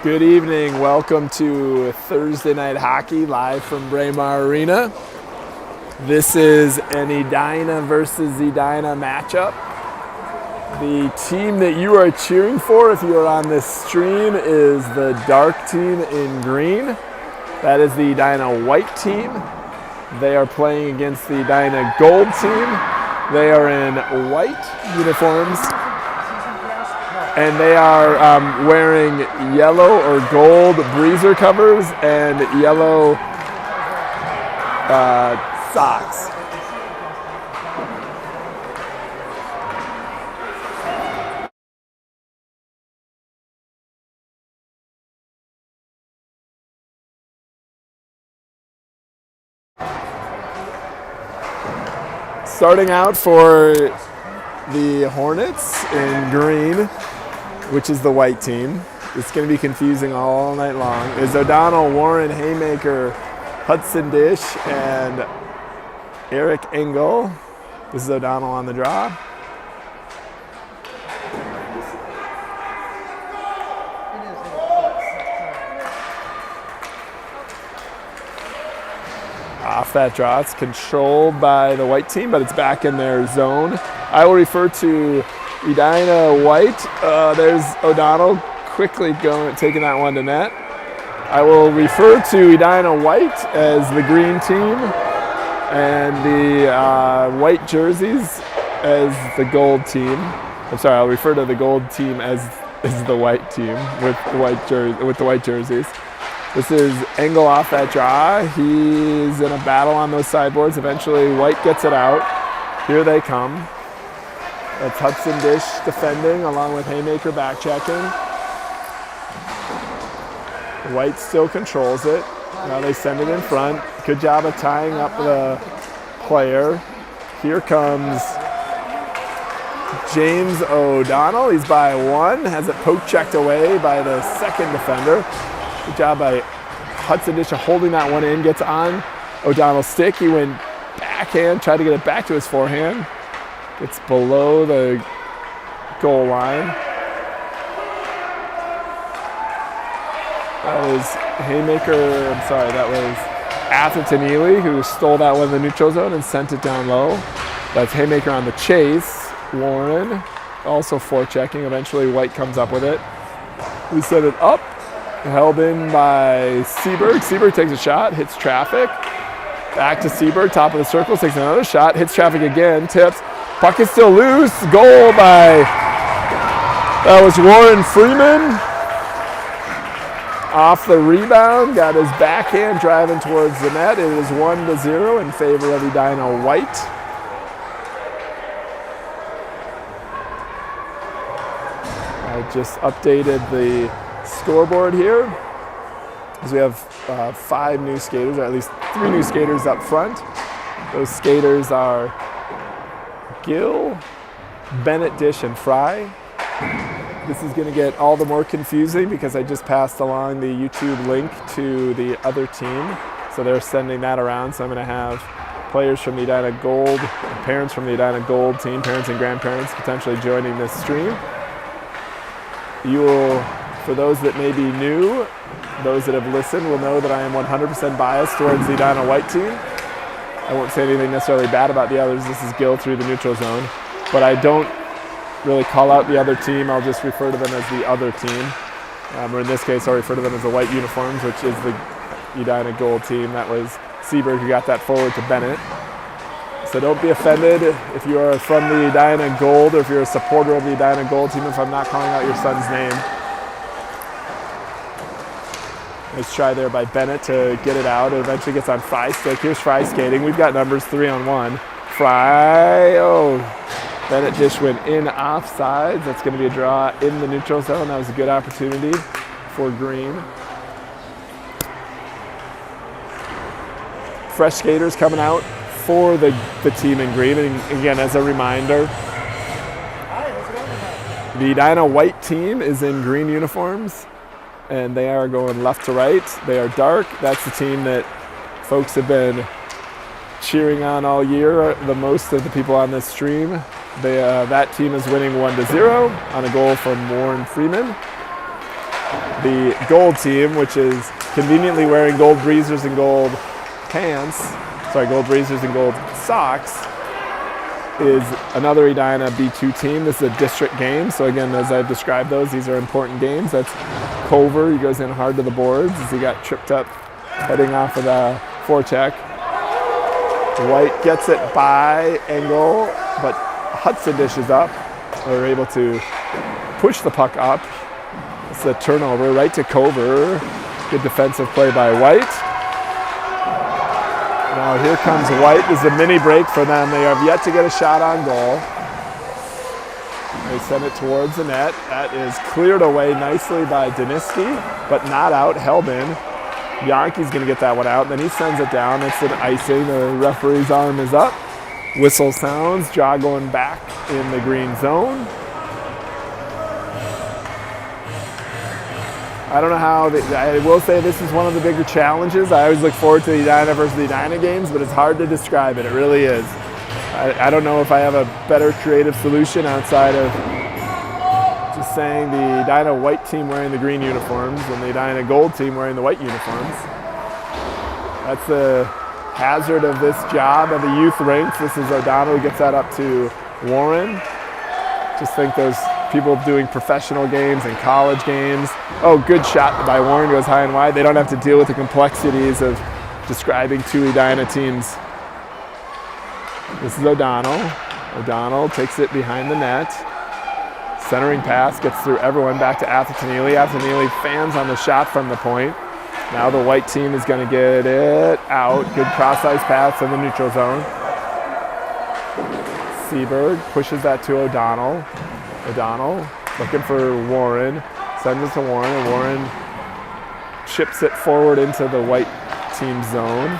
Good evening. Welcome to Thursday Night Hockey live from Braemar Arena. This is an Edina versus Edina matchup. The team that you are cheering for, if you are on this stream, is the dark team in green. That is the Edina white team. They are playing against the Edina gold team. They are in white uniforms. And they are wearing yellow or gold breezer covers and yellow socks. Starting out for the Hornets in green, which is the white team. It's going to be confusing all night long. Is O'Donnell, Warren, Haymaker, Hudson Dish, and Eric Engel. This is O'Donnell on the draw. Off that draw, it's controlled by the white team, but it's back in their zone. I will refer to Edina white. There's O'Donnell quickly taking that one to net. I will refer to Edina white as the green team and the white jerseys as the gold team. I'm sorry, I'll refer to the gold team as the white team with the white jerseys. This is Engel off that draw. He's in a battle on those sideboards. Eventually, white gets it out. Here they come. That's Hudson Dish defending along with Haymaker back checking. White still controls it. Now they send it in front. Good job of tying up the player. Here comes James O'Donnell. He's by one. Has it poke checked away by the second defender. Good job by Hudson Dish holding that one in. Gets on O'Donnell's stick. He went backhand, tried to get it back to his forehand. Gets below the goal line. That was Haymaker, that was Atherton Ely who stole that one in the neutral zone and sent it down low. That's Haymaker on the chase. Warren also forechecking. Eventually White comes up with it. We set it up. Held in by Seberg. Seberg takes a shot, hits traffic. Back to Seberg, top of the circle, takes another shot, hits traffic again, tips. Puck is still loose. Goal by, that was Warren Freeman. Off the rebound, got his backhand driving towards the net. It is 1-0 in favor of Edina white. I just updated the scoreboard here, because we have 5 new skaters, or at least 3 new skaters up front. Those skaters are Gill, Bennett, Dish, and Fry. This is going to get all the more confusing because I just passed along the YouTube link to the other team, so they're sending that around. So I'm going to have players from the Edina Gold, parents from the Edina Gold team, parents and grandparents potentially joining this stream. You will, for those that may be new, those that have listened will know that I am 100% biased towards the Edina white team. I won't say anything necessarily bad about the others. This is Gill through the neutral zone. But I don't really call out the other team. I'll just refer to them as the other team. Or in this case, I'll refer to them as the white uniforms, which is the Edina gold team. That was Seberg who got that forward to Bennett. So don't be offended if you are from the Edina gold, or if you're a supporter of the Edina gold team, if I'm not calling out your son's name. Nice try there by Bennett to get it out. It eventually gets on Fry's stick. Here's Fry skating. We've got numbers 3-on-1. Fry, Bennett Dish went in offsides. That's going to be a draw in the neutral zone. That was a good opportunity for green. Fresh skaters coming out for the team in green. And again, as a reminder, the Edina white team is in green uniforms, and they are going left to right. They are dark. That's the team that folks have been cheering on all year, the most of the people on this stream. That team is winning 1-0 on a goal from Warren Freeman. The gold team, which is conveniently wearing gold breezers and gold pants, gold breezers and gold socks, is another Edina B2 team. This is a district game, so again, as I've described those, these are important games. That's Cover. He goes in hard to the boards as he got tripped up heading off of the forecheck. White gets it by Engel, but Hudson dishes up. They're able to push the puck up. It's a turnover right to Cover. Good defensive play by White. Now here comes White. This is a mini break for them. They have yet to get a shot on goal. They send it towards the net. That is cleared away nicely by Daniski, but not out. Helbin. Bianchi's going to get that one out. Then he sends it down. It's an icing. The referee's arm is up. Whistle sounds. Jaw going back in the green zone. I don't know how, I will say this is one of the bigger challenges. I always look forward to the Edina versus the Edina games, but it's hard to describe it. It really is. I don't know if I have a better creative solution outside of just saying the Edina white team wearing the green uniforms and the Edina gold team wearing the white uniforms. That's the hazard of this job of the youth ranks. This is O'Donnell who gets that up to Warren. Just think those people doing professional games and college games. Oh, good shot by Warren, goes high and wide. They don't have to deal with the complexities of describing two Edina teams. This is O'Donnell. O'Donnell takes it behind the net. Centering pass gets through everyone back to Atherton-Ely. Atherton-Ely fans on the shot from the point. Now the white team is going to get it out. Good cross-ice pass in the neutral zone. Seberg pushes that to O'Donnell. O'Donnell looking for Warren. Sends it to Warren, and Warren chips it forward into the white team zone.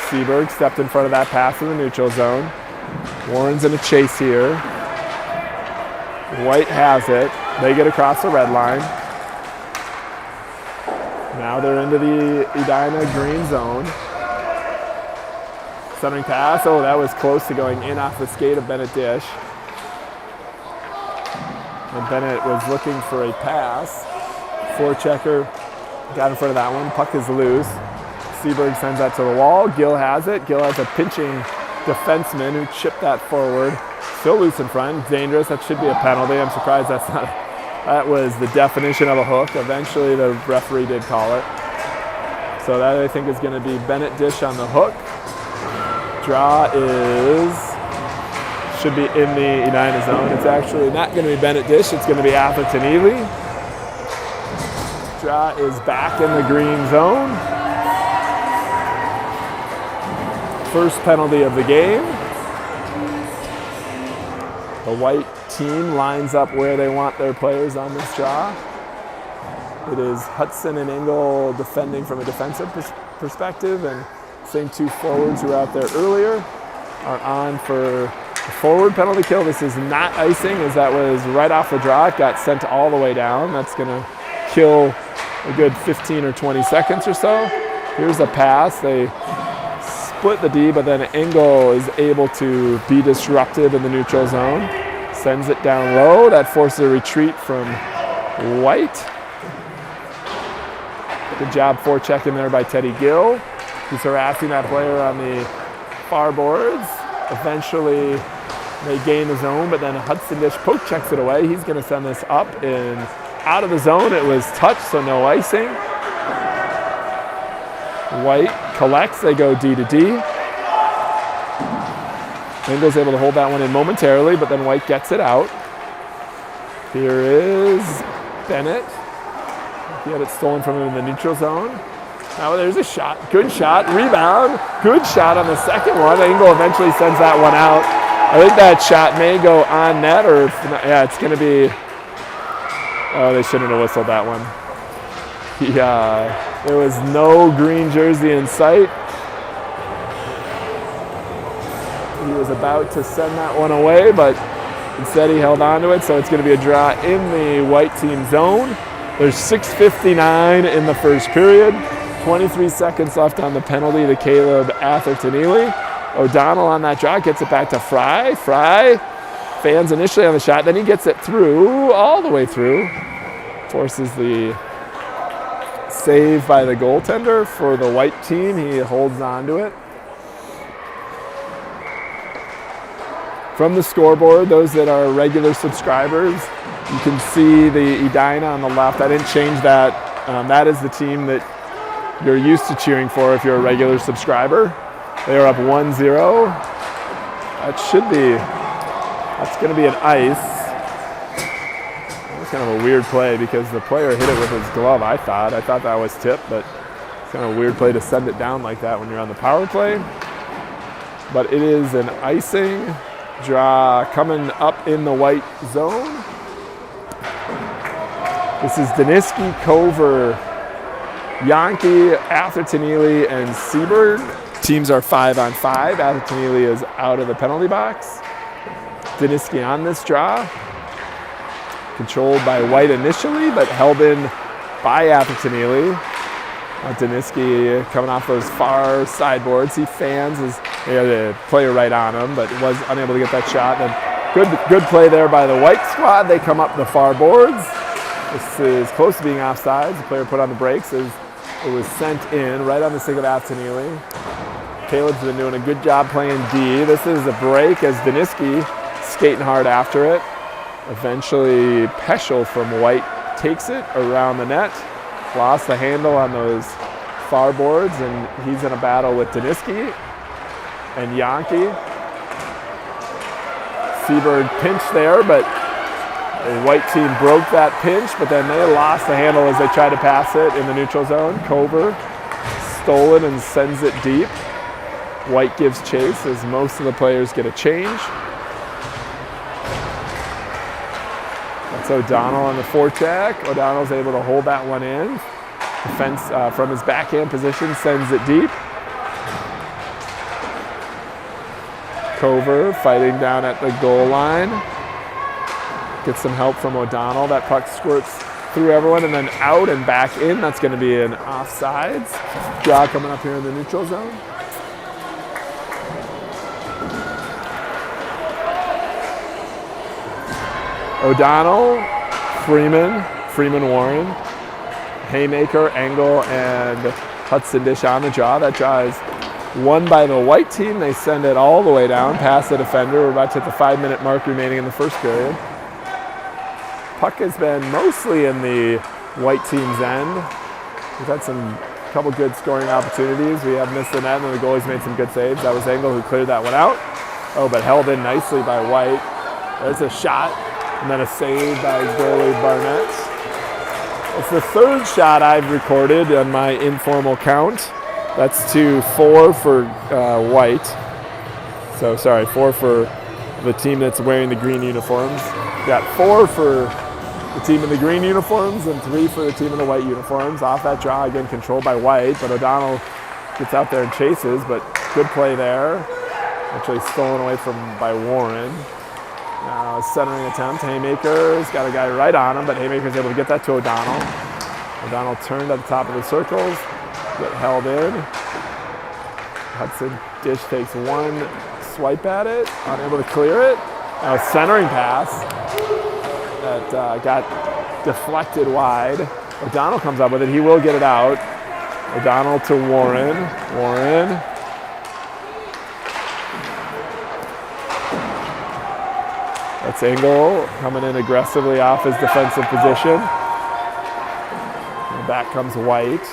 Seberg stepped in front of that pass in the neutral zone. Warren's in a chase here. White has it. They get across the red line. Now they're into the Edina green zone. Centering pass. Oh, that was close to going in off the skate of Bennett Dish. And Bennett was looking for a pass. Forechecker got in front of that one. Puck is loose. Seberg sends that to the wall. Gill has it. Gill has a pinching defenseman who chipped that forward. Still loose in front. Dangerous. That should be a penalty. I'm surprised that's not. That was the definition of a hook. Eventually the referee did call it. So that I think is going to be Bennett Dish on the hook. Draw should be in the Edina zone. It's actually not going to be Bennett Dish. It's going to be Atherton-Ely. Draw is back in the green zone. First penalty of the game. The white team lines up where they want their players on this draw. It is Hudson and Engel defending from a defensive perspective, and same two forwards who were out there earlier are on for a forward penalty kill. This is not icing, as that was right off the draw. It got sent all the way down. That's going to kill a good 15 or 20 seconds or so. Here's a pass. They split the D, but then Engel is able to be disruptive in the neutral zone. Sends it down low. That forces a retreat from White. Good job forechecking there by Teddy Gill. He's harassing that player on the far boards. Eventually, they gain the zone, but then Hudson Dish poke checks it away. He's going to send this up and out of the zone. It was touched, so no icing. White collects. They go D to D. Engel's able to hold that one in momentarily, but then White gets it out. Here is Bennett. He had it stolen from him in the neutral zone. Now there's a shot. Good shot. Rebound. Good shot on the second one. Engel eventually sends that one out. I think that shot may go on net, or yeah, it's going to be. Oh, they shouldn't have whistled that one. Yeah, there was no green jersey in sight. He was about to send that one away, but instead he held on to it, so it's going to be a draw in the white team zone. There's 6:59 in the first period. 23 seconds left on the penalty to Caleb Atherton-Ely. O'Donnell on that draw gets it back to Fry. Fry fans initially on the shot, then he gets it through, all the way through. Forces the save by the goaltender for the white team. He holds on to it. From the scoreboard, those that are regular subscribers, you can see the Edina on the left. I didn't change that. That is the team that you're used to cheering for if you're a regular subscriber. They are up 1-0. That's going to be an ice. That's kind of a weird play because the player hit it with his glove, I thought. I thought that was tipped, but it's kind of a weird play to send it down like that when you're on the power play. But it is an icing draw coming up in the white zone. This is Daniski, Cover, Yankee, Atherton Ely, and Seabird. Teams are 5-on-5. Atherton Ely is out of the penalty box. Daniski on this draw. Controlled by White initially, but held in by Atherton Ely. Daniski coming off those far sideboards. He fans he had a player right on him, but was unable to get that shot. And good play there by the white squad. They come up the far boards. This is close to being offsides. The player put on the brakes as it was sent in right on the stick of Atherton Ely. Caleb's been doing a good job playing D. This is a break as Daniski skating hard after it. Eventually, Peschel from White takes it around the net. Lost the handle on those far boards, and he's in a battle with Daniski and Yankee. Seabird pinched there, but the white team broke that pinch, but then they lost the handle as they tried to pass it in the neutral zone. Cover stole it and sends it deep. White gives chase as most of the players get a change. That's O'Donnell on the forecheck. O'Donnell's able to hold that one in. Defense from his backhand position sends it deep. Cover fighting down at the goal line. Gets some help from O'Donnell. That puck squirts through everyone and then out and back in. That's going to be an offsides. Draw coming up here in the neutral zone. O'Donnell, Freeman Warren, Haymaker, Engel, and Hudson Dish on the draw. That draw is won by the white team. They send it all the way down past the defender. We're about to hit the 5-minute mark remaining in the first period. Puck has been mostly in the white team's end. We've had a couple good scoring opportunities. We have missed the net, and the goalie's made some good saves. That was Engel who cleared that one out. Oh, but held in nicely by White. There's a shot, and then a save by goalie Barnett. It's the third shot I've recorded on my informal count. That's to 4 for White. So, sorry, 4 for the team that's wearing the green uniforms. Got 4 for the team in the green uniforms and 3 for the team in the white uniforms. Off that draw, again controlled by White, but O'Donnell gets out there and chases, but good play there. Actually stolen away by Warren. Now a centering attempt. Haymaker's got a guy right on him, but Haymaker's able to get that to O'Donnell. O'Donnell turned at the top of the circles, get held in. Hudson Dish takes one swipe at it, unable to clear it. Now a centering pass that got deflected wide. O'Donnell comes up with it. He will get it out. O'Donnell to Warren. Warren. That's Engel coming in aggressively off his defensive position. And back comes White.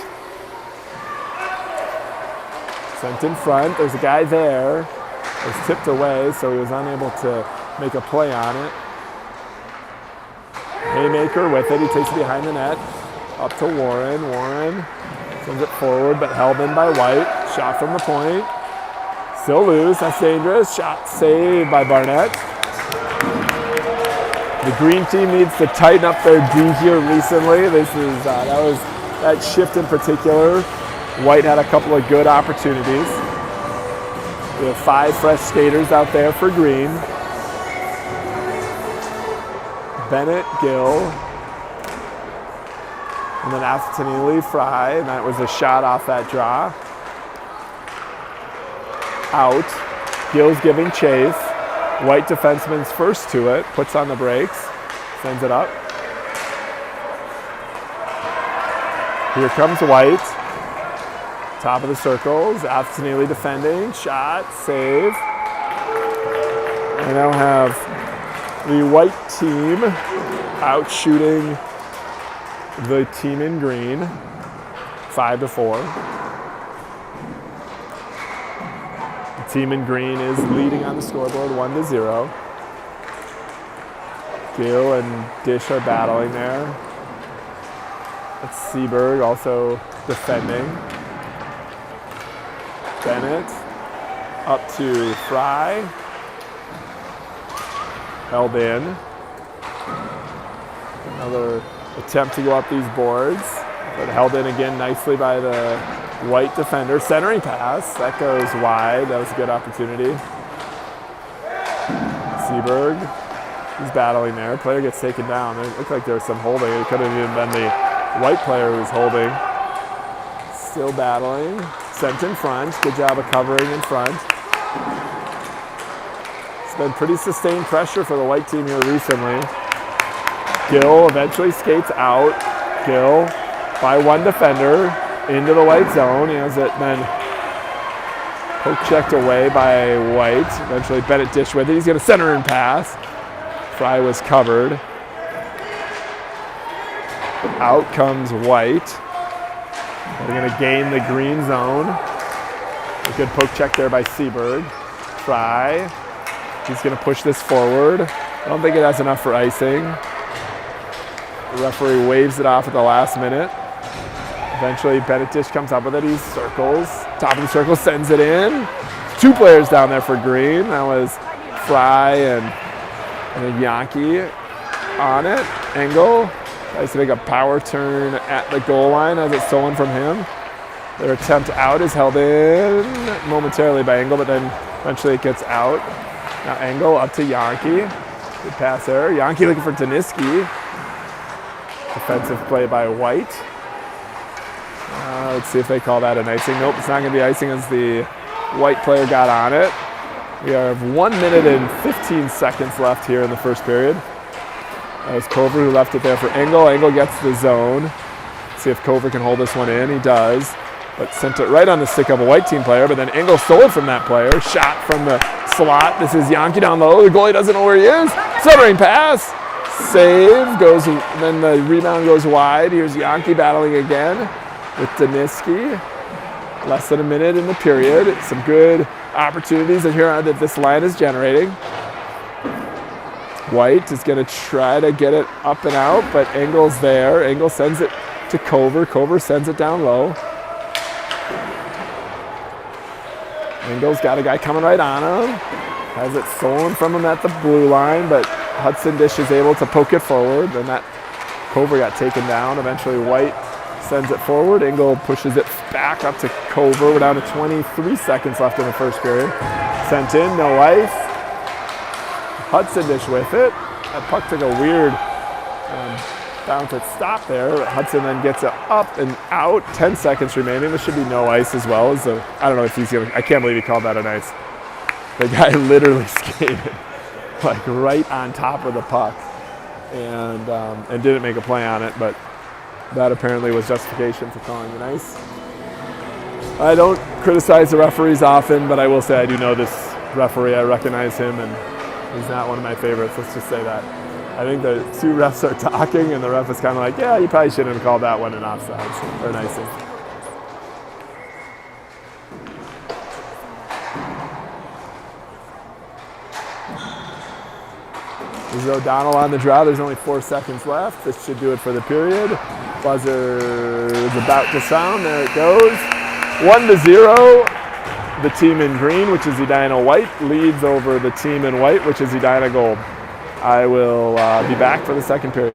Sent in front. There's a guy there. It was tipped away, so he was unable to make a play on it. Haymaker with it. He takes it behind the net. Up to Warren. Warren sends it forward, but held in by White. Shot from the point. Still loose. That's dangerous. Shot saved by Barnett. The green team needs to tighten up their D here recently. That shift in particular. White had a couple of good opportunities. We have 5 fresh skaters out there for green. Bennett, Gill, and then Atherton Ely, Fry, and that was a shot off that draw. Out. Gill's giving chase. White defenseman's first to it, puts on the brakes, sends it up. Here comes White. Top of the circles. Neely defending. Shot. Save. I now have the white team out shooting the team in green 5-4. The team in green is leading on the scoreboard 1-0. Gill and Dish are battling there. That's Seaberg also defending. Bennett up to Fry. Held in. Another attempt to go up these boards, but held in again nicely by the white defender. Centering pass, that goes wide. That was a good opportunity. Seaberg, he's battling there. Player gets taken down. It looked like there was some holding. It could have even been the white player who was holding. Still battling. Sent in front. Good job of covering in front. It's been pretty sustained pressure for the white team here recently. Gill eventually skates out. Gill by one defender into the white zone. He has it then poke checked away by White. Eventually Bennett Dish with it. He's going to center and pass. Fry was covered. Out comes White. They're going to gain the green zone. A good poke check there by Seaberg. Fry. He's going to push this forward. I don't think it has enough for icing. The referee waves it off at the last minute. Eventually, Bennett Dish comes up with it. He circles. Top of the circle, sends it in. Two players down there for green. That was Fry and a Yankee on it. Engel tries to make a power turn at the goal line as it's stolen from him. Their attempt out is held in momentarily by Engel, but then eventually it gets out. Now Engel up to Yankee. Good pass there. Yankee looking for Daniski. Defensive play by White. Let's see if they call that an icing. Nope, it's not going to be icing as the white player got on it. We have 1 minute and 15 seconds left here in the first period. That was Cover who left it there for Engel. Engel gets the zone. See if Cover can hold this one in. He does. But sent it right on the stick of a white team player. But then Engel stole it from that player. Shot from the slot. This is Yankee down low. The goalie doesn't know where he is. Centering pass. Save. Goes. Then the rebound goes wide. Here's Yankee battling again with Daniski. Less than a minute in the period. Some good opportunities that here that this line is generating. White is going to try to get it up and out, but Engel's there. Engel sends it to Cover. Cover sends it down low. Engel's got a guy coming right on him. Has it stolen from him at the blue line, but Hudson Dish is able to poke it forward. Then that Cover got taken down. Eventually White sends it forward. Engel pushes it back up to Cover. We're down to 23 seconds left in the first period. Sent in, no ice. Hudson Dish with it. That puck took a weird bounce at stop there. Hudson then gets it up and out. 10 seconds remaining. There should be no ice as well. So I don't know if he's going to, I can't believe he called that an ice. The guy literally skated like right on top of the puck and didn't make a play on it, but that apparently was justification for calling an ice. I don't criticize the referees often, but I will say I do know this referee. I recognize him, and he's not one of my favorites. Let's just say that. I think the two refs are talking, and the ref is kind of like, yeah, you probably shouldn't have called that one an offside or an icing. This is O'Donnell on the draw. There's only 4 seconds left. This should do it for the period. Buzzer is about to sound. There it goes. 1-0. The team in green, which is Edina White, leads over the team in white, which is Edina Gold. I will be back for the second period.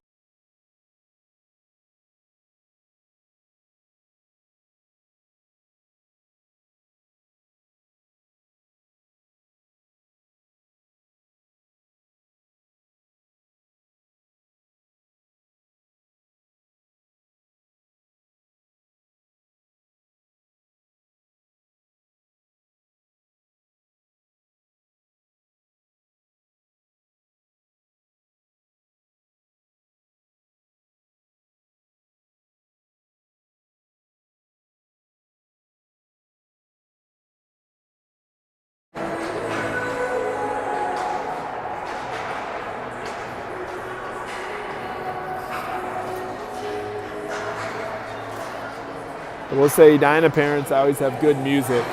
I will say Edina parents always have good music.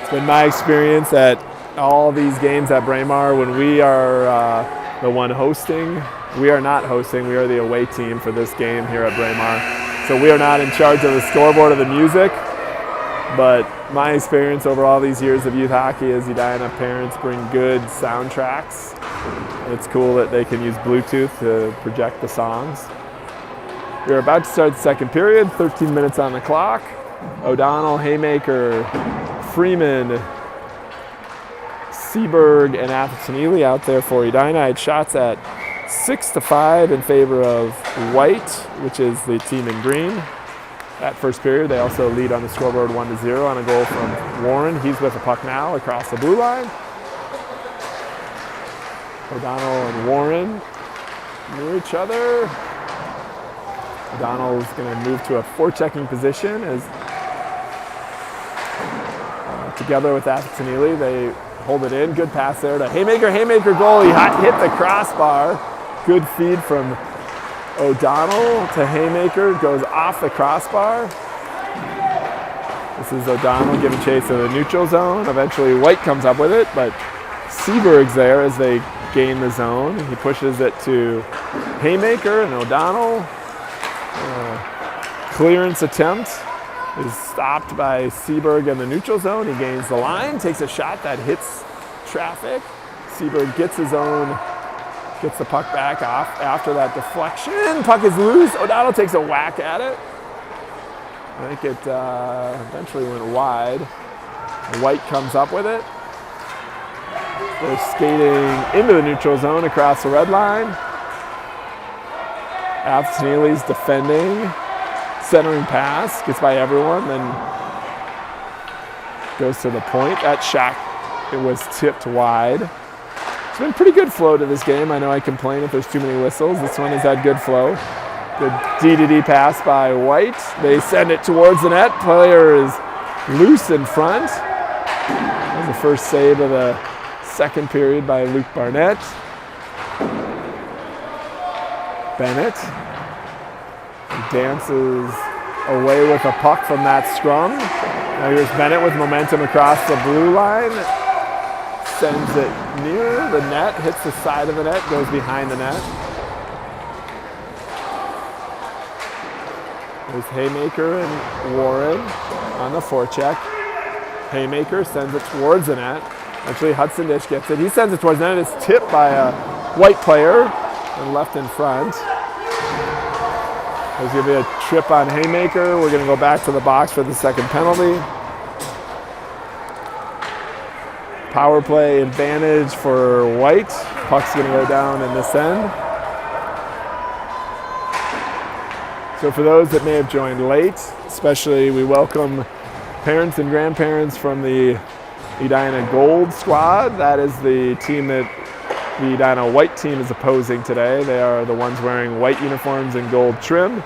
It's been my experience at all these games at Braemar when we are the one hosting. We are not hosting, we are the away team for this game here at Braemar. So we are not in charge of the scoreboard of the music, but my experience over all these years of youth hockey is Edina parents bring good soundtracks. It's cool that they can use Bluetooth to project the songs. We're about to start the second period, 13 minutes on the clock. O'Donnell, Haymaker, Freeman, Seaberg, and Atherton-Ely out there for Edina. I had shots at 6-5 in favor of White, which is the team in green. That first period, they also lead on the scoreboard 1-0 on a goal from Warren. He's with the puck now across the blue line. O'Donnell and Warren near each other. O'Donnell's going to move to a forechecking position as together with Atherton-Ely, they hold it in. Good pass there to Haymaker. Haymaker goal. He hit the crossbar. Good feed from O'Donnell to Haymaker. Goes off the crossbar. This is O'Donnell giving chase in the neutral zone. Eventually White comes up with it, but Seaberg's there as they gain the zone. He pushes it to Haymaker and O'Donnell. Clearance attempt is stopped by Seaberg in the neutral zone. He gains the line, takes a shot that hits traffic. Seaberg gets gets the puck back off after that deflection. Puck is loose. O'Donnell takes a whack at it. I think it eventually went wide. White comes up with it. They're skating into the neutral zone across the red line. Atherton-Ely's defending. Centering pass, gets by everyone, then goes to the point. That shot, it was tipped wide. It's been pretty good flow to this game. I know I complain if there's too many whistles. This one has had good flow. Good D-to-D pass by White. They send it towards the net. Player is loose in front. That was the first save of the second period by Luke Barnett. Bennett dances away with a puck from that scrum. Now here's Bennett with momentum across the blue line. Sends it near the net, hits the side of the net, goes behind the net. There's Haymaker and Warren on the forecheck. Haymaker sends it towards the net. Actually, Hudson Dish gets it. He sends it towards the net. It's tipped by a White player and left in front. There's going to be a trip on Haymaker. We're going to go back to the box for the second penalty. Power play advantage for White. Puck's going to go down in this end. So for those that may have joined late, especially we welcome parents and grandparents from the Edina Gold squad. That is the team that the Edina White team is opposing today. They are the ones wearing white uniforms and gold trim.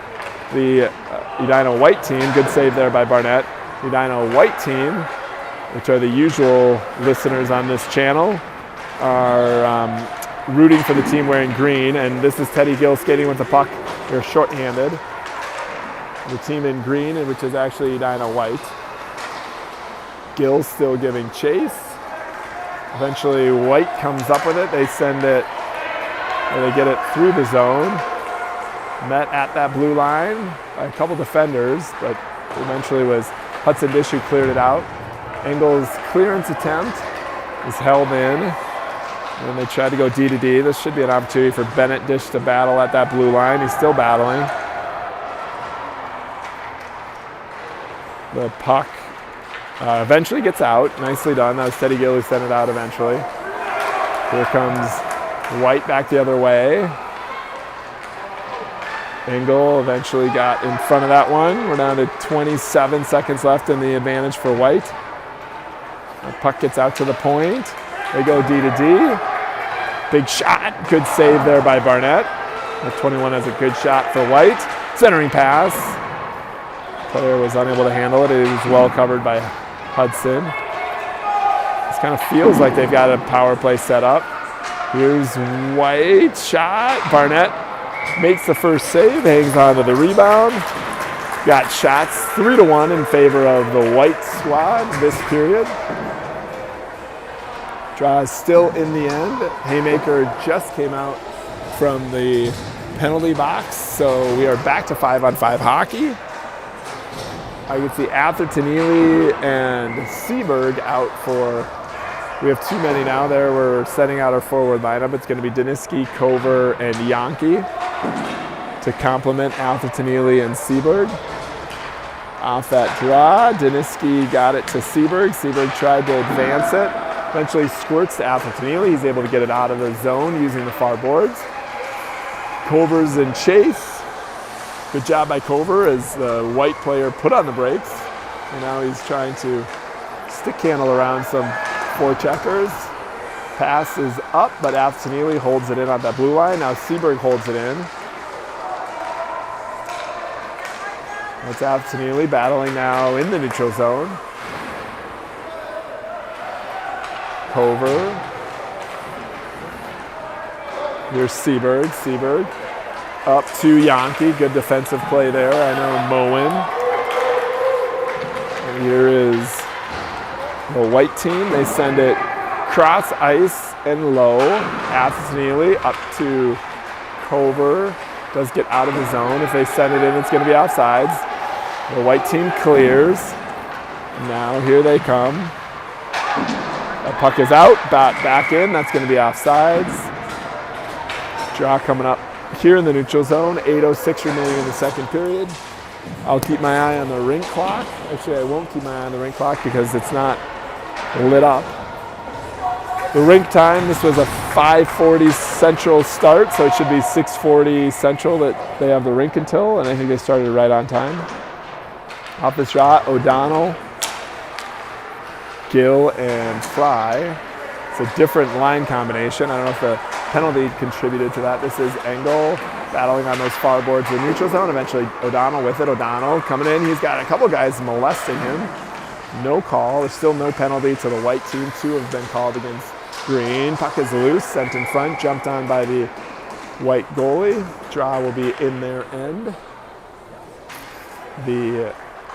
The Edina White team, good save there by Barnett. The Edina White team, which are the usual listeners on this channel, are rooting for the team wearing green. And this is Teddy Gill skating with the puck. They're shorthanded. The team in green, which is actually Edina White. Gill still giving chase. Eventually White comes up with it. They send it, or they get it through the zone. Met at that blue line by a couple defenders, but eventually was Hudson Dish who cleared it out. Engel's clearance attempt is held in. And they tried to go D-to-D. This should be an opportunity for Bennett Dish to battle at that blue line. He's still battling. The puck eventually gets out. Nicely done. That was Teddy Gill who sent it out eventually. Here comes White back the other way. Engel eventually got in front of that one. We're down to 27 seconds left in the advantage for White. The puck gets out to the point. They go D-to-D. Big shot. Good save there by Barnett. The 21 has a good shot for White. Centering pass. Player was unable to handle it. It was well covered by Hudson. This kind of feels like they've got a power play set up. Here's White. Shot. Barnett makes the first save. Hangs on to the rebound. Got shots 3-1 in favor of the white squad this period. Draw is still in the end. Haymaker just came out from the penalty box, so we are back to 5-on-5 hockey. I would see Atherton Ely and Seaberg out for, we have too many now there. We're setting out our forward lineup. It's going to be Daniski, Cover, and Yankee to complement Atherton Ely and Seaberg. Off that draw, Daniski got it to Seaberg. Seaberg tried to advance it. Eventually squirts to Atherton Ely. He's able to get it out of the zone using the far boards. Cover's in chase. Good job by Cover as the white player put on the brakes. And now he's trying to stick handle around some forecheckers. Pass is up, but Atherton Ely holds it in on that blue line. Now Seaberg holds it in. That's Atherton Ely battling now in the neutral zone. Cover. Here's Seaberg. Seaberg up to Yankee. Good defensive play there. I know Moen. And here is the white team. They send it cross ice and low. Atherton Ely up to Cover. Does get out of the zone. If they send it in, it's going to be offsides. The white team clears. Now here they come. The puck is out, back in. That's going to be offsides. Draw coming up here in the neutral zone. 8:06 remaining in the second period. I'll keep my eye on the rink clock. Actually, I won't keep my eye on the rink clock because it's not lit up. The rink time, this was a 5:40 Central start, so it should be 6:40 Central that they have the rink until, and I think they started right on time. Off this draw, O'Donnell, Gill, and Fry. It's a different line combination. I don't know if the penalty contributed to that. This is Engel battling on those far boards of the neutral zone. Eventually O'Donnell with it. O'Donnell coming in. He's got a couple guys molesting him. No call. There's still no penalty to the white team. 2 have been called against green. Puck is loose, sent in front, jumped on by the white goalie. Draw will be in their end. The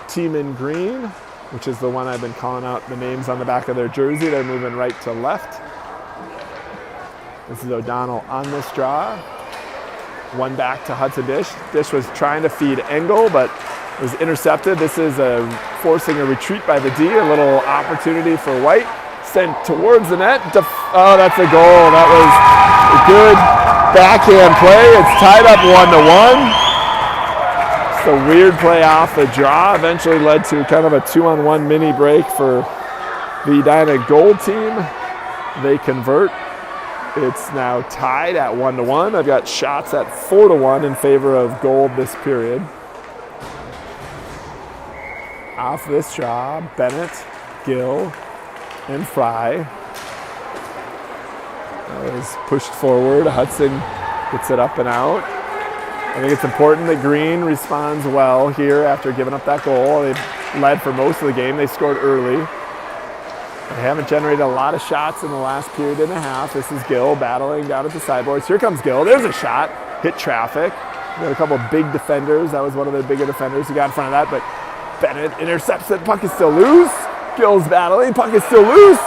team in green, which is the one I've been calling out the names on the back of their jersey, they're moving right to left. This is O'Donnell on this draw. One back to Hudson Dish. Dish was trying to feed Engel, but was intercepted. This is forcing a retreat by the D. A little opportunity for White. Sent towards the net. Oh, that's a goal. That was a good backhand play. It's tied up 1-1. Just a weird play off the draw. Eventually led to kind of a 2-on-1 mini break for the Edina gold team. They convert. It's now tied at 1-1. I've got shots at 4-1 in favor of gold this period. Off this draw, Bennett, Gill, and Fry. That was pushed forward. Hudson gets it up and out. I think it's important that Green responds well here after giving up that goal. They led for most of the game. They scored early. They haven't generated a lot of shots in the last period and a half. This is Gill battling down at the sideboards. Here comes Gill. There's a shot. Hit traffic. Got a couple of big defenders. That was one of the bigger defenders who got in front of that, but Bennett intercepts it. Puck is still loose. Gill's battling. Puck is still loose.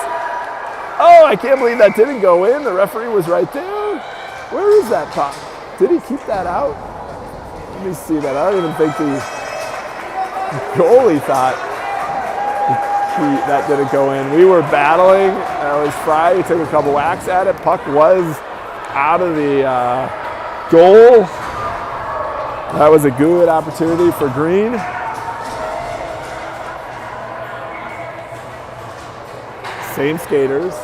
Oh, I can't believe that didn't go in. The referee was right there. Where is that puck? Did he keep that out? Let me see that. I don't even think the goalie thought that didn't go in. We were battling. It was Fry. He took a couple whacks at it. Puck was out of the goal. That was a good opportunity for Green. Same skaters.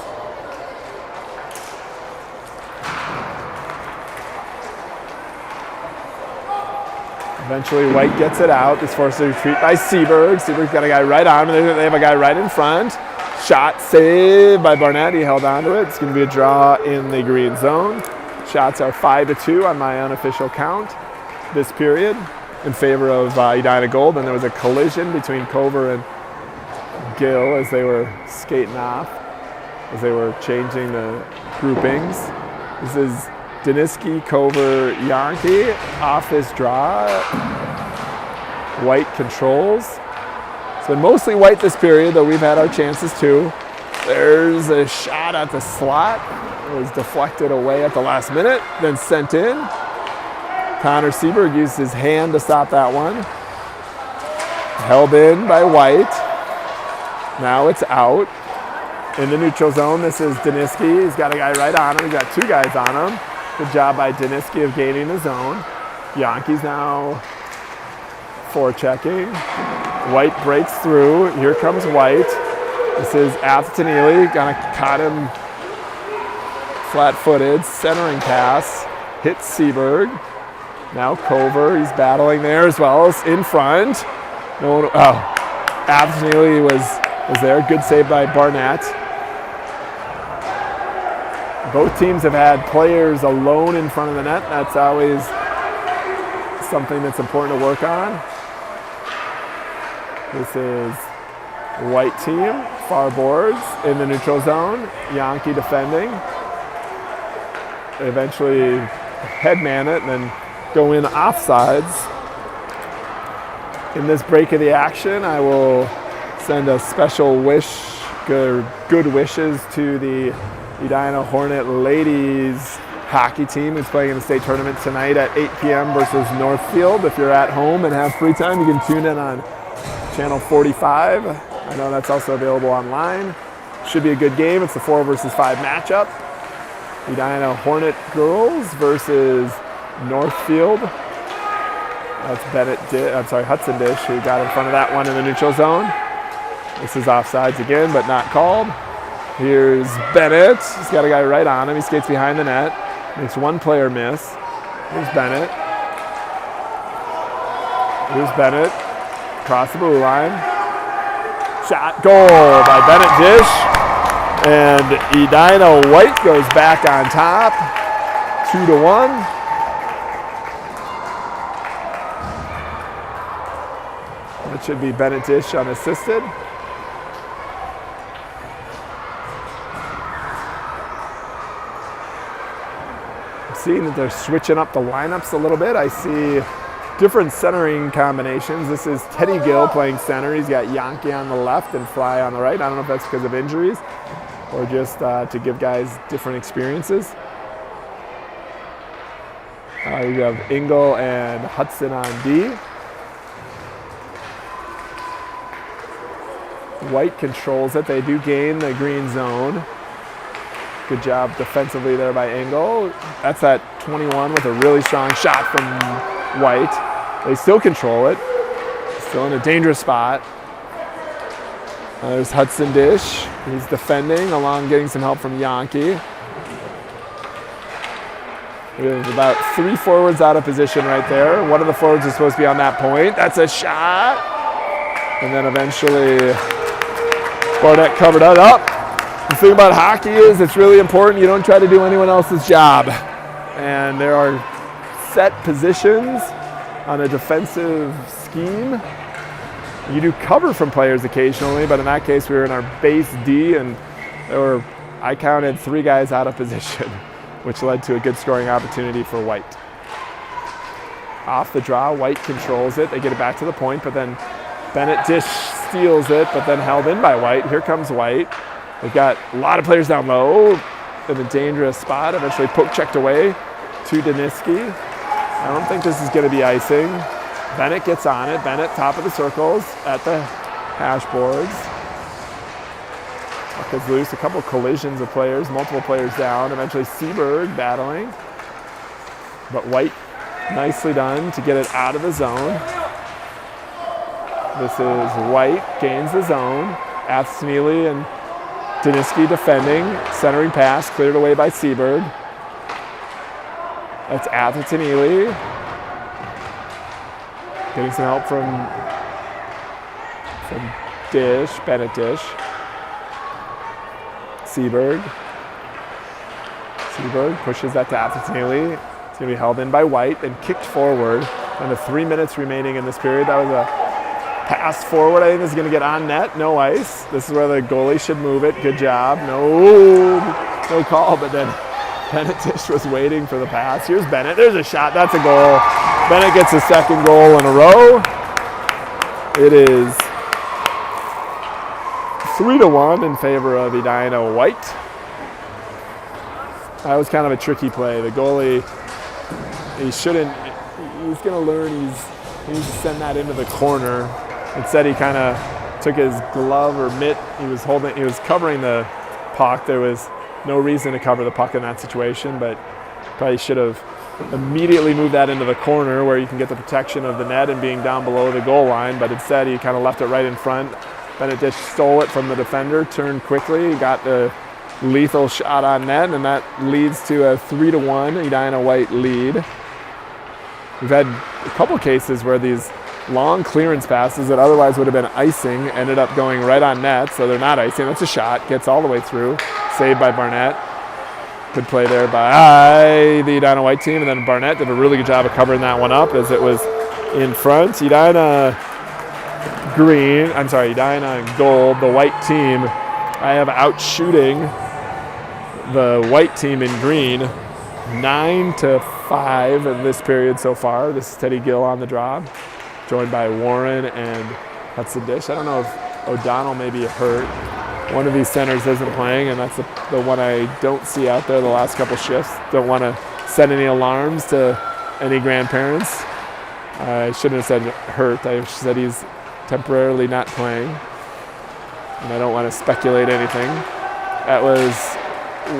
Eventually White gets it out. This forces a retreat by Seaberg. Seaberg's got a guy right on him. They have a guy right in front. Shot saved by Barnett. He held on to it. It's going to be a draw in the green zone. Shots are 5-2 on my unofficial count this period in favor of Edina Gold. And there was a collision between Cover and Gill as they were skating off, as they were changing the groupings. This is Daniski, Cover, Yankee off this draw. White controls. It's been mostly White this period, though we've had our chances too. There's a shot at the slot. It was deflected away at the last minute, then sent in. Connor Seberg used his hand to stop that one. Held in by White. Now it's out. In the neutral zone, this is Daniski. He's got a guy right on him. He's got two guys on him. Good job by Daniski of gaining the zone. Yankees now forechecking. White breaks through. Here comes White. This is Athatanili. Gonna caught him flat-footed. Centering pass. Hits Seberg. Now Cover. He's battling there as well as in front. No, Athatanili was there. Good save by Barnett. Both teams have had players alone in front of the net. That's always something that's important to work on. This is White team, far boards in the neutral zone. Yankee defending. They eventually headman it and then go in offsides. In this break of the action, I will send a special wish, good wishes to the Edina Hornet ladies hockey team who's playing in the state tournament tonight at 8 p.m. versus Northfield. If you're at home and have free time, you can tune in on channel 45. I know that's also available online. Should be a good game. It's the 4 versus 5 matchup. Edina Hornet girls versus Northfield. That's Hudson Dish who got in front of that one in the neutral zone. This is offsides again, but not called. Here's Bennett. He's got a guy right on him. He skates behind the net. Makes one player miss. Here's Bennett. Across the blue line. Shot, goal by Bennett Dish. And Edina White goes back on top. 2-1. That should be Bennett Dish unassisted. Seeing that they're switching up the lineups a little bit. I see different centering combinations. This is Teddy Gill playing center. He's got Yankee on the left and Fry on the right. I don't know if that's because of injuries or just to give guys different experiences. You have Engel and Hudson on D. White controls it. They do gain the green zone. Good job defensively there by Engel. That's at 21 with a really strong shot from White. They still control it. Still in a dangerous spot. There's Hudson Dish. He's defending along, getting some help from Yankee. We have about 3 forwards out of position right there. One of the forwards is supposed to be on that point. That's a shot. And then eventually Barnett covered that up. The thing about hockey is it's really important you don't try to do anyone else's job. And there are set positions on a defensive scheme. You do cover from players occasionally, but in that case we were in our base D and I counted 3 guys out of position, which led to a good scoring opportunity for White. Off the draw, White controls it. They get it back to the point, but then Bennett Dish steals it, but then held in by White. Here comes White. They've got a lot of players down low in a dangerous spot. Eventually poke checked away to Daniski. I don't think this is going to be icing. Bennett gets on it. Bennett top of the circles at the hash boards. Puck is loose. A couple collisions of players, multiple players down. Eventually Seberg battling. But White nicely done to get it out of the zone. This is White, gains the zone. Athatanili and Daniski defending, centering pass, cleared away by Seberg. That's Athatanili. Getting some help from Dish, Bennett Dish. Seberg pushes that to Athatanili. It's going to be held in by White and kicked forward. Down to 3 minutes remaining in this period. That was a pass forward. I think this is going to get on net. No ice. This is where the goalie should move it. Good job. No call, but then Bennett Dish was waiting for the pass. Here's Bennett. There's a shot. That's a goal. Bennett gets his second goal in a row. It is 3-1 in favor of Edina White. That was kind of a tricky play. The goalie, he's going to learn he needs to send that into the corner. Instead, he kind of took his glove or mitt. He was covering the puck. There was no reason to cover the puck in that situation, but probably should have immediately moved that into the corner where you can get the protection of the net and being down below the goal line, but instead he kind of left it right in front. Benedict stole it from the defender, turned quickly, got the lethal shot on net, and that leads to a 3-1 Edina White lead. We've had a couple cases where these long clearance passes that otherwise would have been icing ended up going right on net, so they're not icing. That's a shot, gets all the way through, saved by Barnett. Good play there by the Edina White team, and then Barnett did a really good job of covering that one up as it was in front. Edina and gold, the white team. I have out shooting the white team in green 9-5 in this period so far. This is Teddy Gill on the draw, joined by Warren and Hudson Dish. I don't know if O'Donnell may be hurt. One of these centers isn't playing, and that's the one I don't see out there the last couple shifts. Don't want to set any alarms to any grandparents. I shouldn't have said hurt. I said he's temporarily not playing, and I don't want to speculate anything. That was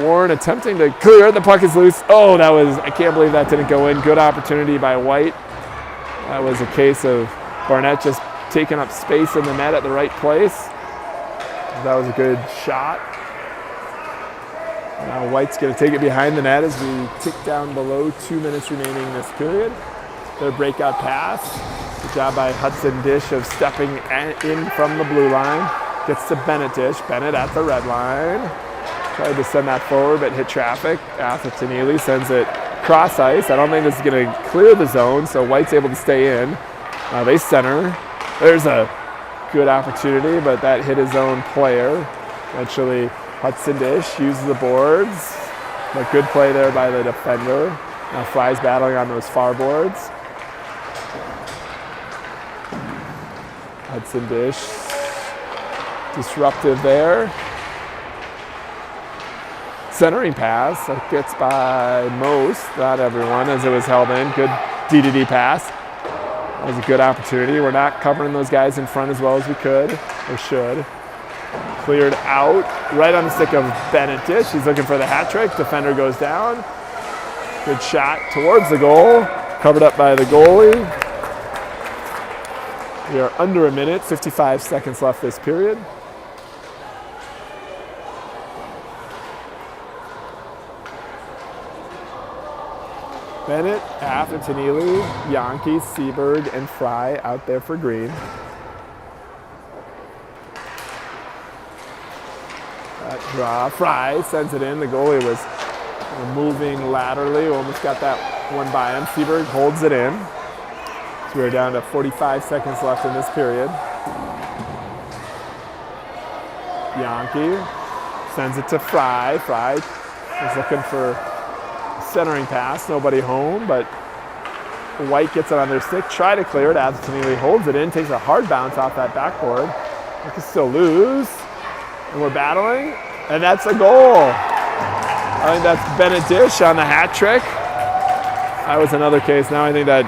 Warren attempting to clear it. The puck is loose. Oh, I can't believe that didn't go in. Good opportunity by White. That was a case of Barnett just taking up space in the net at the right place. That was a good shot. Now White's going to take it behind the net as we tick down below 2 minutes remaining in this period. Their breakout pass. Good job by Hudson Dish of stepping in from the blue line. Gets to Bennett Dish. Bennett at the red line. Tried to send that forward, but hit traffic. Atherton Ely sends it cross ice. I don't think this is going to clear the zone, so White's able to stay in. They center. There's a good opportunity, but that hit his own player. Eventually, Hudson Dish uses the boards. But good play there by the defender. Now Fry's battling on those far boards. Hudson Dish, disruptive there. Centering pass, that gets by most, not everyone, as it was held in. Good D-to-D pass. That was a good opportunity. We're not covering those guys in front as well as we could, or should. Cleared out, right on the stick of Bennett Dish. He's looking for the hat trick. Defender goes down. Good shot towards the goal. Covered up by the goalie. We are under a minute, 55 seconds left this period. Bennett, Atherton Ely, Yankee, Seberg, and Fry out there for green. That draw, Fry sends it in. The goalie was moving laterally, almost got that one by him. Seberg holds it in. So we're down to 45 seconds left in this period. Yankee sends it to Fry. Fry is looking for centering pass, nobody home, but White gets it on their stick, try to clear it. Atherton Ely holds it in, takes a hard bounce off that backboard. We can still lose, and we're battling, and that's a goal. I think that's Bennett Dish on the hat trick. That was another case. Now I think that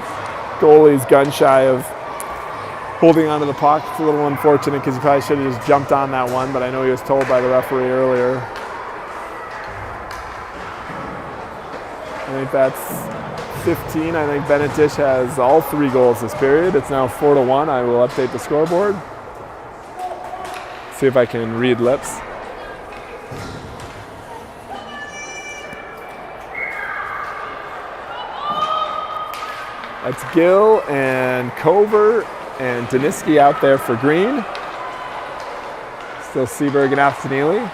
goalie's gun shy of holding onto the puck. It's a little unfortunate because he probably should have just jumped on that one, but I know he was told by the referee earlier. I think that's 15. I think Bennett Dish has all 3 goals this period. It's now 4-1. I will update the scoreboard. See if I can read lips. That's Gill and Cover and Daniski out there for green. Still Seberg and Atherton Ely.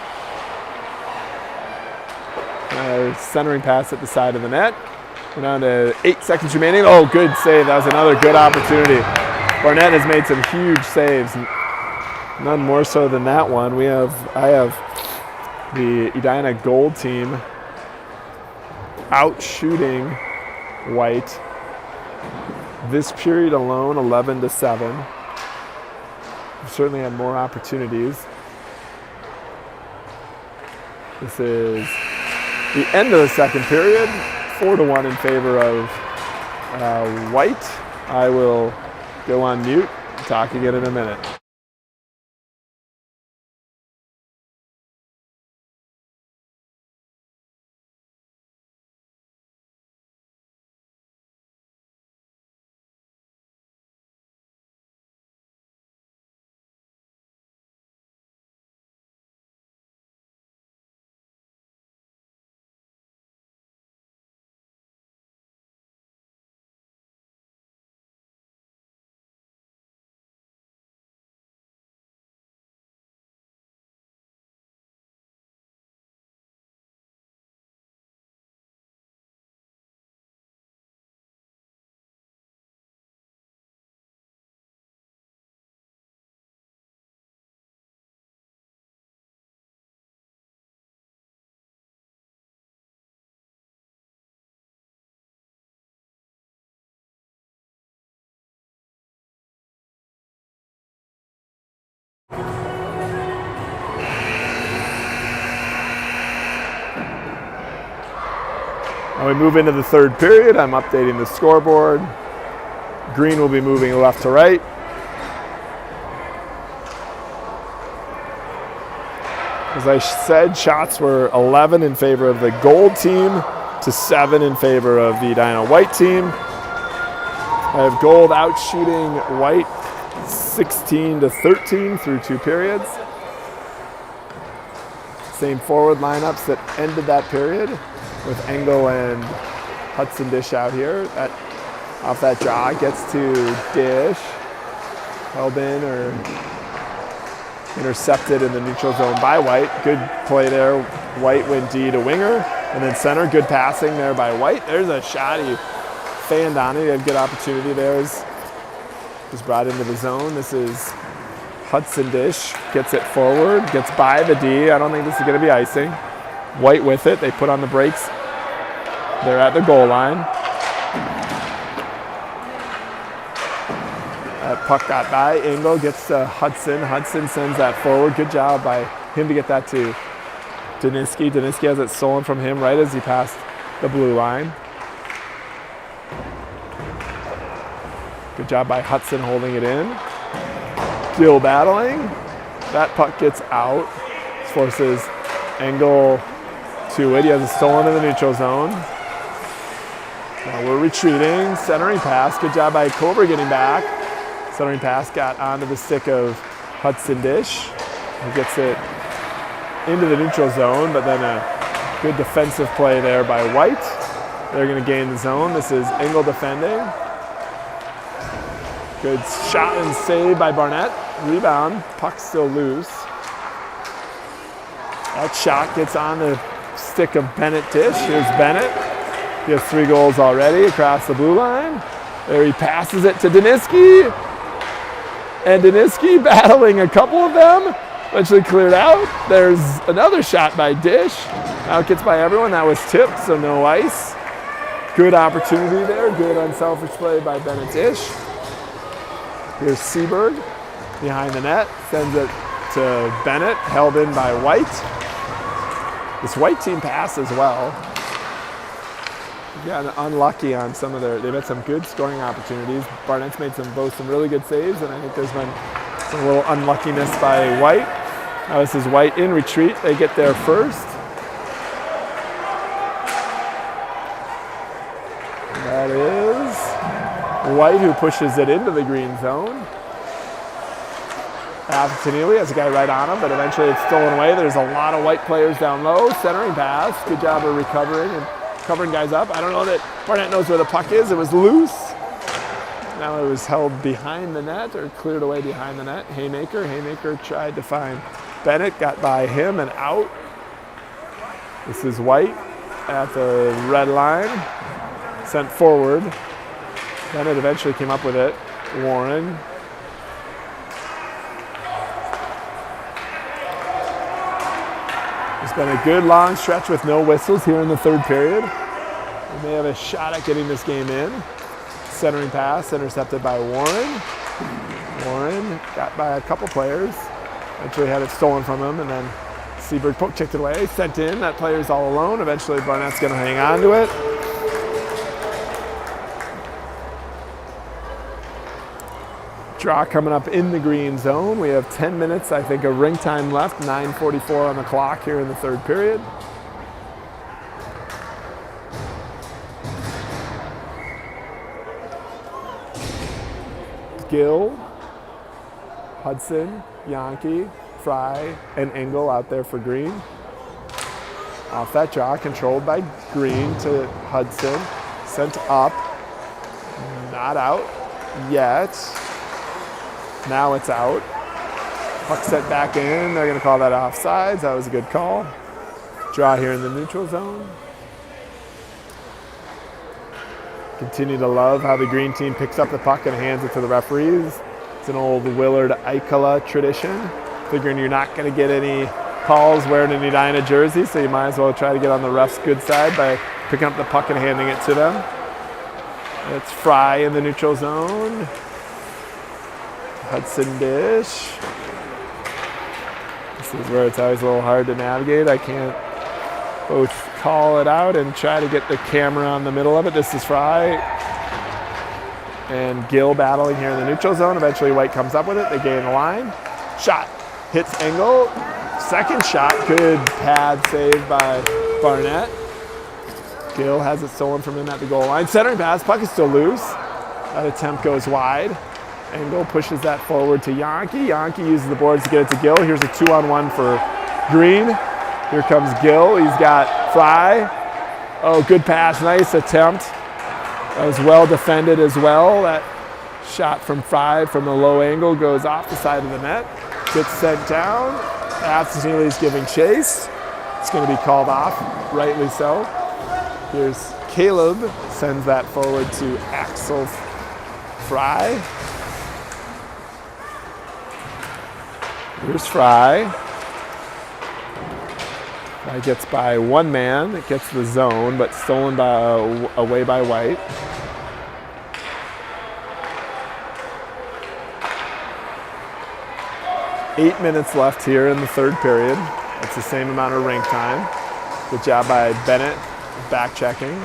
Centering pass at the side of the net. We're down to 8 seconds remaining. Oh, good save. That was another good opportunity. Barnett has made some huge saves. None more so than that one. I have the Edina gold team out shooting White. This period alone, 11-7. certainly had more opportunities. This is the end of the second period, 4-1 in favor of White. I will go on mute and talk again in a minute. Now we move into the third period. I'm updating the scoreboard. Green will be moving left to right. As I said, shots were 11 in favor of the gold team to 7 in favor of the Edina white team. I have gold out shooting white 16-13 through 2 periods. Same forward lineups that ended that period, with Engel and Hudson Dish out here. Off that draw, gets to Dish. Held in or intercepted in the neutral zone by White. Good play there. White went D to winger. And then center, good passing there by White. There's a shot. He fanned on it. He had a good opportunity there. Was brought into the zone. This is Hudson Dish. Gets it forward. Gets by the D. I don't think this is going to be icing. White with it. They put on the brakes. They're at the goal line. That puck got by. Engel gets to Hudson. Hudson sends that forward. Good job by him to get that to Daniski. Daniski has it stolen from him right as he passed the blue line. Good job by Hudson holding it in. Still battling. That puck gets out. This forces Engel to it. He has it stolen in the neutral zone. Now we're retreating. Centering pass. Good job by Cobra getting back. Centering pass got onto the stick of Hudson Dish. He gets it into the neutral zone, but then a good defensive play there by White. They're going to gain the zone. This is Engel defending. Good shot and save by Barnett. Rebound. Puck still loose. That shot gets on the stick of Bennett Dish. Here's Bennett. He has 3 goals already across the blue line. There he passes it to Daniski. And Daniski battling a couple of them. Eventually cleared out. There's another shot by Dish. Now it gets by everyone. That was tipped, so no ice. Good opportunity there. Good unselfish play by Bennett Dish. Here's Seberg behind the net. Sends it to Bennett. Held in by White. This White team passed as well. Yeah, unlucky on some of they've had some good scoring opportunities. Barnett's made both some really good saves, and I think there's been some little unluckiness by White. Now this is White in retreat. They get there first. That is White who pushes it into the green zone. After Neely has a guy right on him, but eventually it's stolen away. There's a lot of White players down low. Centering pass. Good job of recovering and covering guys up. I don't know that Barnett knows where the puck is. It was loose. Now it was held behind the net or cleared away behind the net. Haymaker tried to find Bennett, got by him and out. This is White at the red line. Sent forward. Bennett eventually came up with it. Warren. It's been a good long stretch with no whistles here in the third period. We may have a shot at getting this game in. Centering pass intercepted by Warren. Warren got by a couple players. Eventually had it stolen from him, and then Seaberg poke checked it away, sent in. That player's all alone. Eventually Barnett's going to hang on to it. Draw coming up in the green zone. We have 10 minutes, I think, of ring time left. 9:44 on the clock here in the third period. Gill, Hudson, Yankee, Fry, and Engel out there for green. Off that draw, controlled by Green to Hudson. Sent up. Not out yet. Now it's out. Puck set back in. They're going to call that offsides. That was a good call. Draw here in the neutral zone. Continue to love how the green team picks up the puck and hands it to the referees. It's an old Willard Eichela tradition. Figuring you're not going to get any calls wearing an Edina jersey, so you might as well try to get on the ref's good side by picking up the puck and handing it to them. It's Fry in the neutral zone. Hudson dish. This is where it's always a little hard to navigate. I can't both call it out and try to get the camera on the middle of it. This is Fry and Gill battling here in the neutral zone. Eventually White comes up with it. They gain the line. Shot hits Engel. Second shot, good pad save by Barnett. Gill has it stolen from him at the goal line. Centering pass, puck is still loose. That attempt goes wide. Engel pushes that forward to Yankee. Yankee uses the boards to get it to Gill. Here's a 2-on-1 for Green. Here comes Gill. He's got Fry. Oh, good pass. Nice attempt. That was well defended as well. That shot from Fry from the low angle goes off the side of the net. Gets sent down. Neely's giving chase. It's going to be called off, rightly so. Here's Caleb. Sends that forward to Axel Fry. Here's Fry. Fry gets by one man. It gets the zone, but stolen away by White. Eight minutes left here in the third period. It's the same amount of rink time. Good job by Bennett back checking.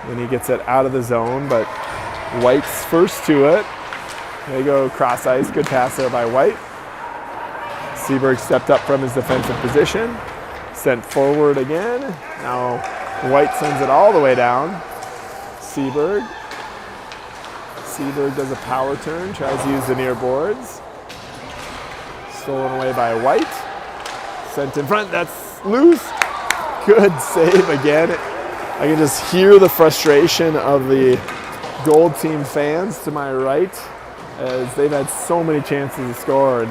Then he gets it out of the zone, but White's first to it. They go cross ice. Good pass there by White. Seaberg stepped up from his defensive position. Sent forward again. Now White sends it all the way down. Seaberg does a power turn, tries to use the near boards. Stolen away by White. Sent in front, that's loose. Good save again. I can just hear the frustration of the Gold Team fans to my right as they've had so many chances to score, and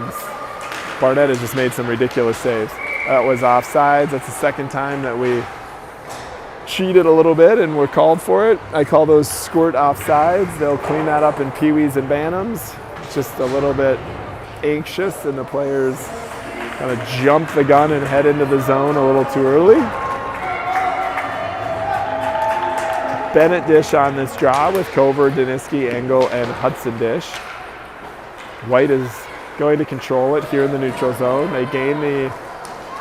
Barnett has just made some ridiculous saves. That was offsides. That's the second time that we cheated a little bit and were called for it. I call those squirt offsides. They'll clean that up in peewees and bantams. It's just a little bit anxious, and the players kind of jump the gun and head into the zone a little too early. Bennett dish on this draw with Cover, Daniski, Engel, and Hudson dish. White is going to control it here in the neutral zone. They gain the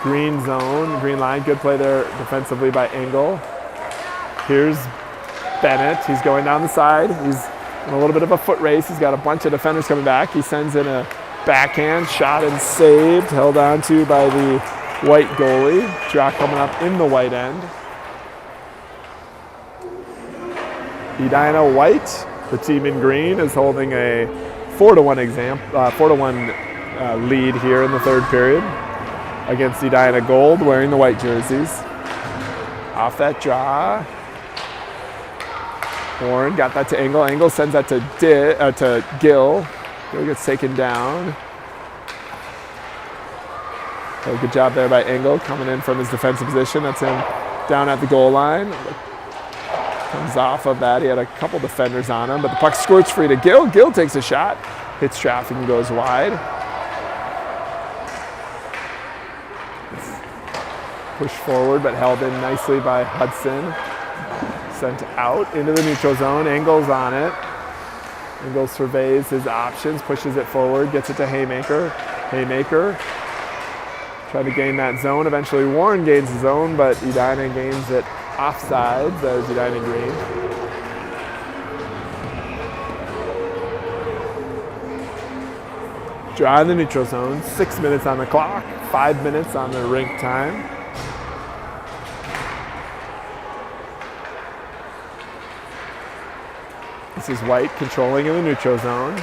green zone, green line. Good play there defensively by Engel. Here's Bennett. He's going down the side. He's in a little bit of a foot race. He's got a bunch of defenders coming back. He sends in a backhand shot and saved, held on to by the White goalie. Draw coming up in the White end. Edina White, the team in green, is holding a 4-1 lead here in the third period against Edina Gold, wearing the white jerseys. Off that draw, Horn got that to Engel. Engel sends that to Gill. Gill gets taken down. So good job there by Engel, coming in from his defensive position. That's him down at the goal line. Comes off of that. He had a couple defenders on him, but the puck squirts free to Gill. Gill takes a shot, hits traffic and goes wide. Pushed forward, but held in nicely by Hudson. Sent out into the neutral zone. Engel's on it. Engel surveys his options, pushes it forward, gets it to Haymaker. Haymaker trying to gain that zone. Eventually Warren gains the zone, but Edina gains it offsides as Edina green. Draw in the neutral zone, 6 minutes on the clock, 5 minutes on the rink time. This is White controlling in the neutral zone.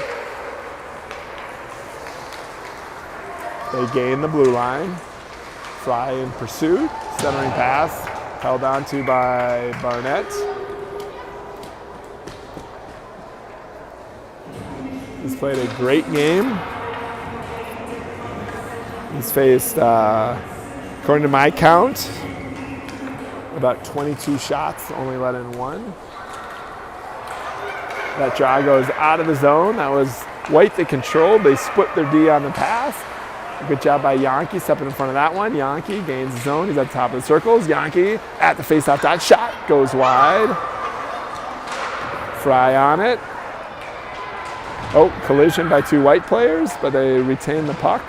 They gain the blue line. Fry in pursuit, centering pass, held onto by Barnett. He's played a great game. He's faced, according to my count, about 22 shots, only let in one. That draw goes out of the zone. That was White that controlled. They split their D on the pass. Good job by Yankee stepping in front of that one. Yankee gains the zone. He's at the top of the circles. Yankee at the face-off dot. Shot goes wide. Fry on it. Oh, collision by two White players, but they retain the puck.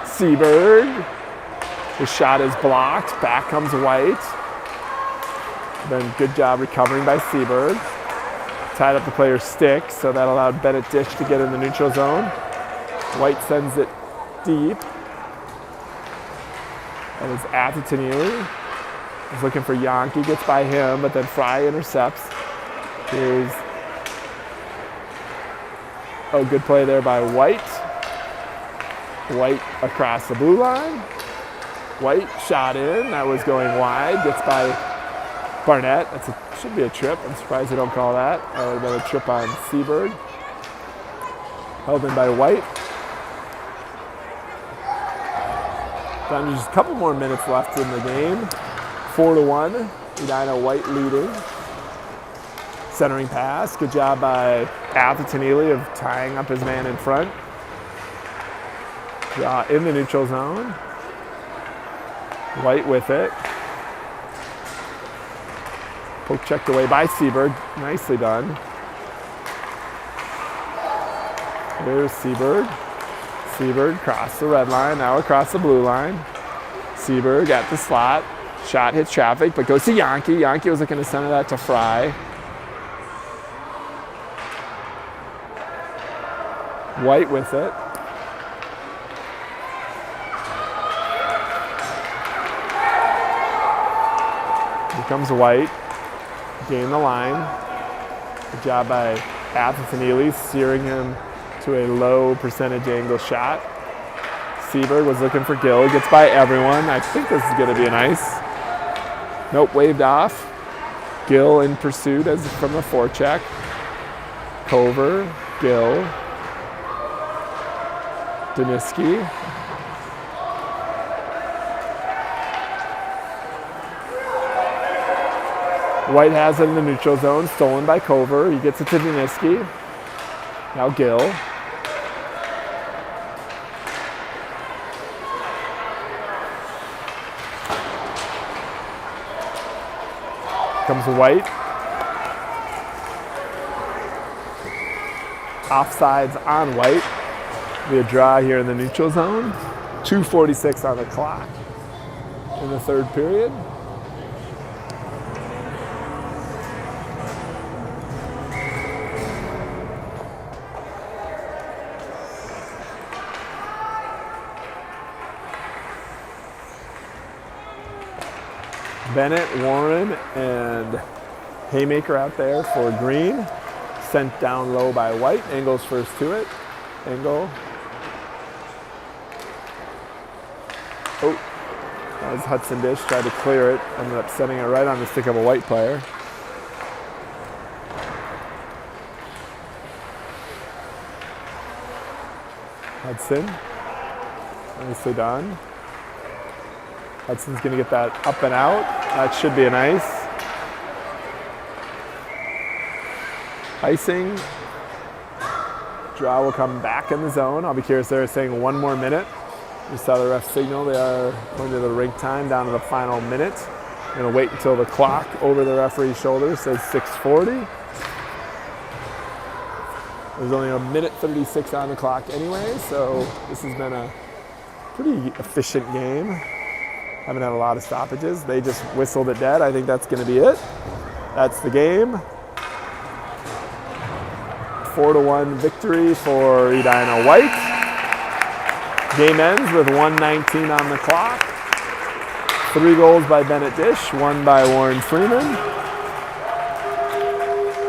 Seberg. His shot is blocked. Back comes White. Then good job recovering by Seberg. Tied up the player's stick, so that allowed Bennett Dish to get in the neutral zone. White sends it deep. That is Attatanili. He's looking for Yankee, gets by him, but then Fry intercepts. Here's, oh, good play there by White. White across the blue line. White shot in, that was going wide, gets by Barnett. Should be a trip. I'm surprised they don't call that. That would have been a trip on Seberg. Held in by White. Down to just a couple more minutes left in the game. 4-1. Edina White leading. Centering pass. Good job by Attatanili of tying up his man in front. In the neutral zone. White with it. Poke checked away by Seberg. Nicely done. There's Seberg. Seberg crossed the red line, now across the blue line. Seberg at the slot. Shot hits traffic, but goes to Yankee. Yankee was looking to center that to Fry. White with it. Here comes White. Gain the line. Good job by Attatanili, steering him to a low percentage angle shot. Seberg was looking for Gill. Gets by everyone. I think this is going to be a nice. Nope, waved off. Gill in pursuit as from the forecheck. Cover, Gill, Daniski. White has it in the neutral zone, stolen by Cover. He gets it to Daniski. Now Gill. Comes White. Offsides on White. We a draw here in the neutral zone. 2:46 on the clock in the third period. Bennett, Warren, and Haymaker out there for green. Sent down low by White. Engel's first to it. Engel. Oh, that was Hudson Dish. Tried to clear it. Ended up sending it right on the stick of a White player. Hudson. Nicely done. Hudson's going to get that up and out. That should be a nice. Icing. Draw will come back in the zone. I'll be curious. They're saying 1 more minute. We saw the ref signal. They are going to the rink time down to the final minute Gonna wait until the clock over the referee's shoulder says 6:40. There's only a minute 36 on the clock anyway, so this has been a pretty efficient game. Haven't had a lot of stoppages. They just whistled it dead. I think that's gonna be it. That's the game. 4-1 victory for Edina White. Game ends with 1:19 on the clock. 3 goals by Bennett Dish, 1 by Warren Freeman.